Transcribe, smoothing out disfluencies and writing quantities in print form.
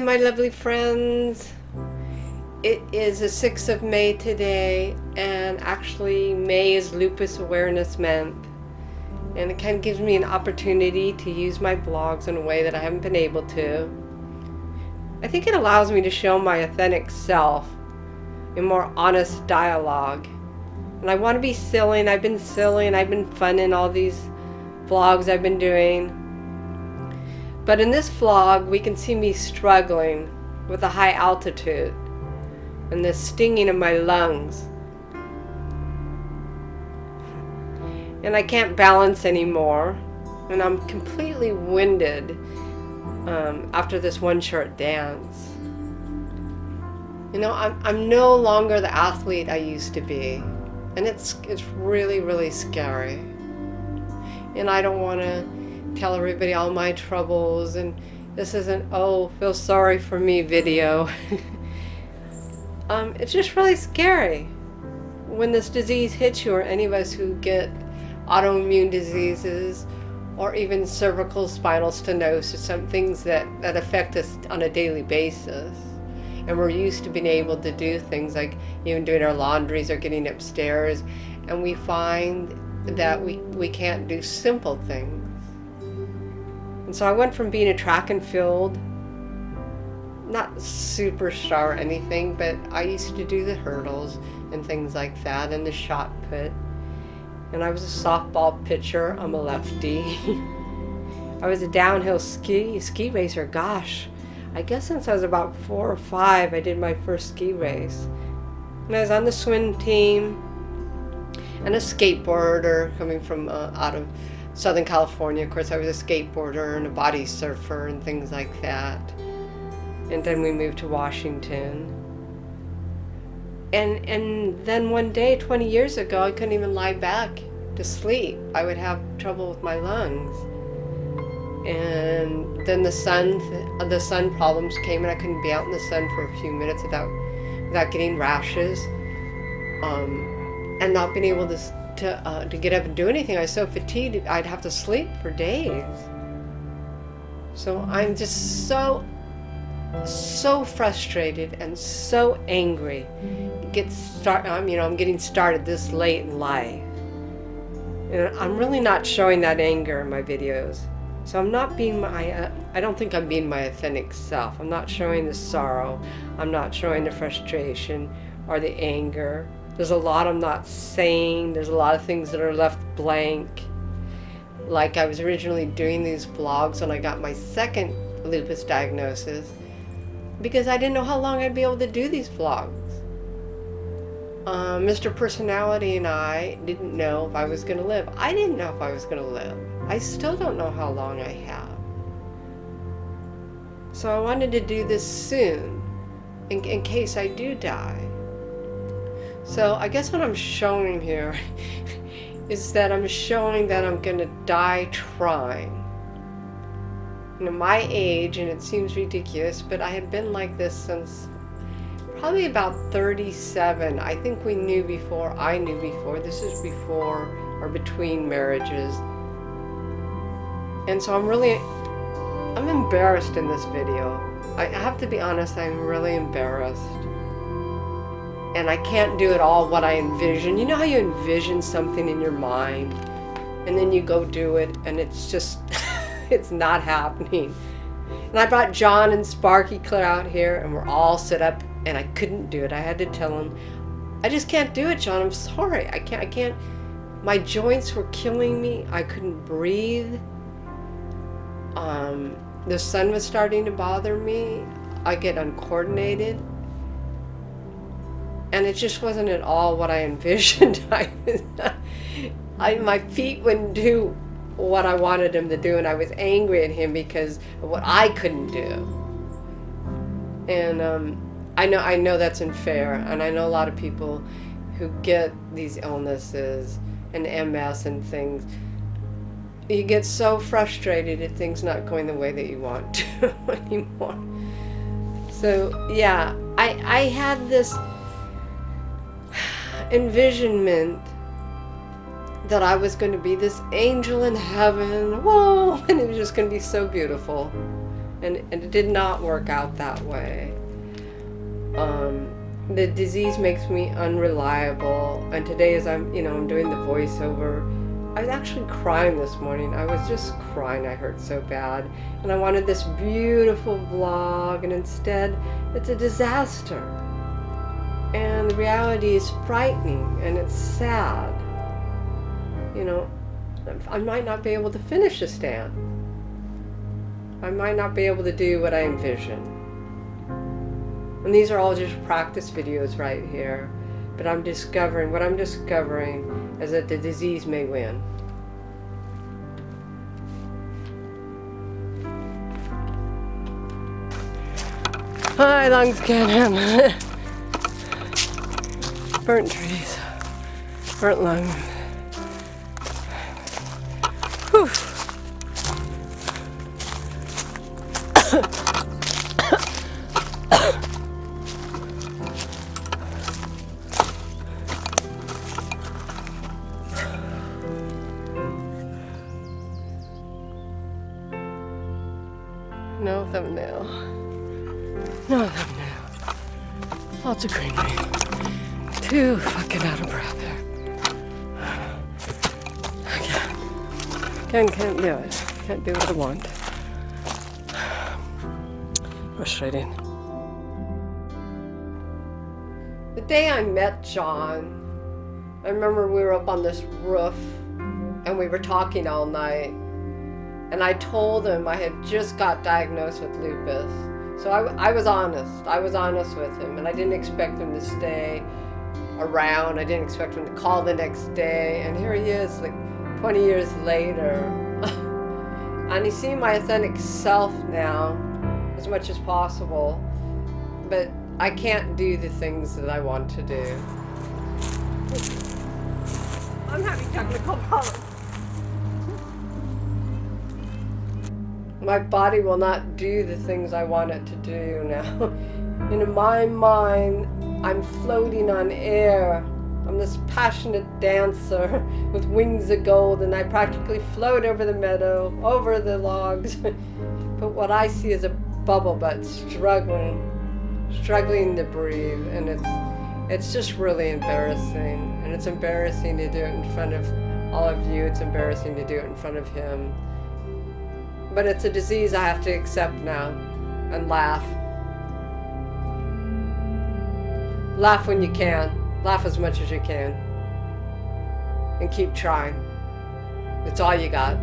my lovely friends. It is the 6th of May today, and actually May is Lupus Awareness Month. And it kind of gives me an opportunity to use my blogs in a way that I haven't been able to. I think it allows me to show my authentic self in more honest dialogue. And I want to be silly, and I've been silly, and I've been fun in all these vlogs I've been doing. But in this vlog, we can see me struggling with a high altitude and the stinging of my lungs. And I can't balance anymore, and I'm completely winded after this one short dance. You know, I'm no longer the athlete I used to be, and it's really, really scary. And I don't want to tell everybody all my troubles, and this isn't, oh, feel sorry for me video. It's just really scary when this disease hits you, or any of us who get autoimmune diseases or even cervical spinal stenosis, some things that affect us on a daily basis. And we're used to being able to do things like even doing our laundries or getting upstairs, and we find that we can't do simple things. And so I went from being a track and field, not superstar or anything, but I used to do the hurdles and things like that, and the shot put. And I was a softball pitcher. I'm a lefty. I was a downhill ski racer. Gosh, I guess since I was about 4 or 5, I did my first ski race. And I was on the swim team, and a skateboarder coming from out of Southern California. Of course, I was a skateboarder and a body surfer and things like that. And then we moved to Washington. And then one day, 20 years ago, I couldn't even lie back to sleep. I would have trouble with my lungs. And then the sun problems came, and I couldn't be out in the sun for a few minutes without getting rashes, and not being able to get up and do anything. I was so fatigued, I'd have to sleep for days. So I'm just so frustrated and so angry. I'm getting started this late in life, and I'm really not showing that anger in my videos. So I'm not being I don't think I'm being my authentic self. I'm not showing the sorrow. I'm not showing the frustration or the anger. There's a lot I'm not saying. There's a lot of things that are left blank. Like, I was originally doing these vlogs when I got my second lupus diagnosis, because I didn't know how long I'd be able to do these vlogs. Mr. Personality and I didn't know if I was going to live. I didn't know if I was going to live. I still don't know how long I have. So I wanted to do this soon, in case I do die. So I guess what I'm showing here is that I'm showing that I'm going to die trying. You know, my age, and it seems ridiculous, but I had been like this since probably about 37. I think I knew before. This is before or between marriages. And so I'm embarrassed in this video. I have to be honest, I'm really embarrassed. And I can't do it all what I envision. You know how you envision something in your mind, and then you go do it, and it's just, it's not happening. And I brought John and Sparky Claire out here, and we're all set up, and I couldn't do it. I had to tell him, I just can't do it, John. I'm sorry. I can't. My joints were killing me. I couldn't breathe. The sun was starting to bother me. I get uncoordinated. And it just wasn't at all what I envisioned. My feet wouldn't do what I wanted them to do, and I was angry at him because of what I couldn't do. And I know that's unfair, and I know a lot of people who get these illnesses and MS and things. You get so frustrated at things not going the way that you want to anymore. So yeah, I had this envisionment that I was going to be this angel in heaven, whoa, and it was just going to be so beautiful. And it did not work out that way. The disease makes me unreliable, and today as I'm doing the voiceover, I was actually crying this morning. I was just crying. I hurt so bad, and I wanted this beautiful vlog, and instead it's a disaster. And the reality is frightening, and it's sad. I might not be able to finish a stand. I might not be able to do what I envision. And these are all just practice videos right here. But what I'm discovering is that the disease may win. My lungs can't handle it. Burnt trees, burnt lungs. Whew. No thumbnail. No thumbnail. Lots of greenery. Too fucking out of breath here. Can't do it. Can't do what I want. Frustrating. The day I met John, I remember we were up on this roof and we were talking all night. And I told him I had just got diagnosed with lupus. So I was honest. I was honest with him, and I didn't expect him to stay around. I didn't expect him to call the next day. And here he is, like 20 years later. And he's seeing my authentic self now as much as possible. But I can't do the things that I want to do. I'm having technical problems. My body will not do the things I want it to do now. In my mind, I'm floating on air. I'm this passionate dancer with wings of gold, and I practically float over the meadow, over the logs. But what I see is a bubble butt struggling to breathe, and it's just really embarrassing. And it's embarrassing to do it in front of all of you. It's embarrassing to do it in front of him. But it's a disease I have to accept now and laugh. Laugh when you can. Laugh as much as you can. And keep trying. It's all you got.